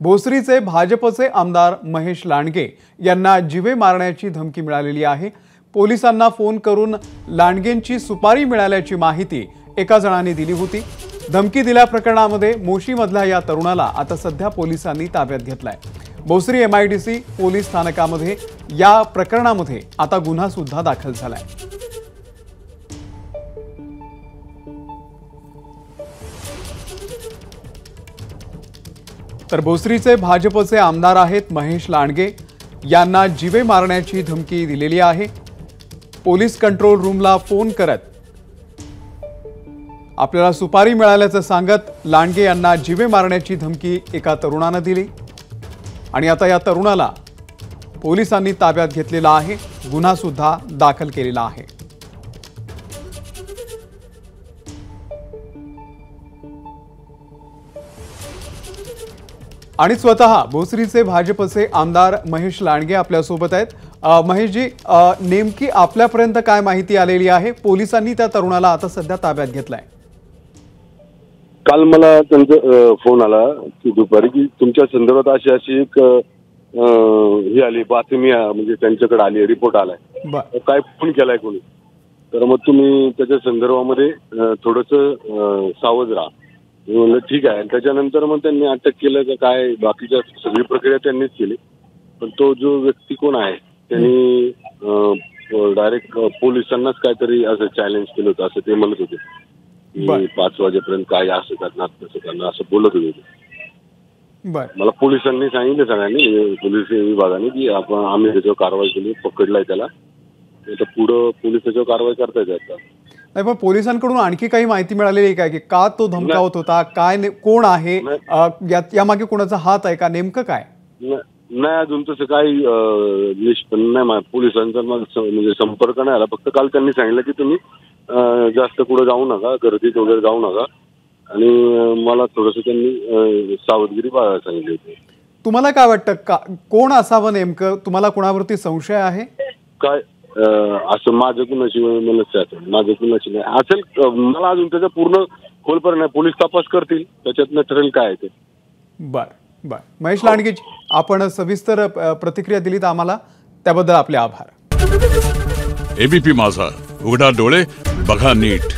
भोसरीचे भाजपचे आमदार महेश लांडगे यांना जीवे मारण्याची धमकी मिळालेली आहे। पोलिसांना फोन करून लांडगेंची सुपारी मिळाल्याची माहिती एका जणाने दिली होती। धमकी दिल्या प्रकरणामध्ये मोशीमधल्या या तरुणाला आता सध्या पोलिसांनी ताब्यात घेतलाय। भोसरी MIDC पोलीस स्थानकामध्ये या प्रकरणामध्ये आता गुन्हा सुद्धा दाखल झालाय। तर भोसरीचे भाजपचे आमदार आहेत महेश लांडगे यांना जीवे मारण्याची धमकी दिलेली आहे। पोलीस कंट्रोल रूमला फोन करत आपल्याला सुपारी मिळाल्याचं सांगत लांडगे यांना जीवे मारण्याची धमकी एका तरुणाने दिली आणि आता या तरुणाला पोलिसांनी ताब्यात घेतलेला आहे। गुन्हा सुद्धा दाखल केलेला आहे। आणि स्वतः भोसरीचे भाजपचे आमदार महेश लांडगे आपल्या सोबत आहेत। महेशजी, नेमकी आपल्यापर्यंत काय माहिती आलेली आहे? पोलिसांनी त्या तरुणाला आता सध्या ताब्यात घेतलाय। काल मला त्यांचा फोन आला की दुपारी की तुमच्या संदर्भात अशी एक ही आली बातमी, म्हणजे त्यांच्याकडे आली, रिपोर्ट आलाय, काय फोन केलाय कोणी, तर मग तुम्ही त्याच्या संदर्भामध्ये थोडंसं सावध राहा। मी म्हणलं ठीक आहे। त्याच्यानंतर मग त्यांनी अटक केलं का काय, बाकीच्या सगळी प्रक्रिया त्यांनीच केली। पण तो जो व्यक्ती कोण आहे त्यांनी डायरेक्ट पोलिसांनाच काहीतरी असं चॅलेंज केलं होतं, असं ते म्हणत होते की 5 वाजेपर्यंत काय असं करणार तसं करणार असं बोलत होते। मला पोलिसांनी सांगितलं, सगळ्यांनी पोलीस विभागाने, की आम्ही त्याच्यावर कारवाई केली, पकडलाय त्याला, तर पुढं पोलीस त्याच्यावर कारवाई करतायत आता। नाही, पण पोलिसांकडून आणखी काही माहिती मिळालेली आहे काय की का तो धमकावत होता, काय कोण आहे यामागे, कोणाचा हात आहे का, नेमकं काय? नाही, अजून तसं काही निष्पन्न नाही। पोलिसांचा म्हणजे संपर्क नाही आला। फक्त काल त्यांनी सांगितलं की तुम्ही जास्त पुढे जाऊ नका, गर्दीत वगैरे जाऊ नका, आणि मला थोडंसं त्यांनी सावधगिरी बाळगायला सांगितली होती। तुम्हाला काय वाटतं, कोण असावं नेमकं? तुम्हाला कोणावरती संशय आहे काय? असं माझं कुणाची माझं कुणाची नाही असेल, मला अजून त्याचा पूर्ण खोलपर्यंत नाही, पोलीस तपास करतील, त्याच्यातनं ठरेल काय ते। बर महेश लांडगे, आपण सविस्तर प्रतिक्रिया दिलीत आम्हाला, त्याबद्दल आपले आभार। ABP माझा, उघडा डोळे बघा नीट।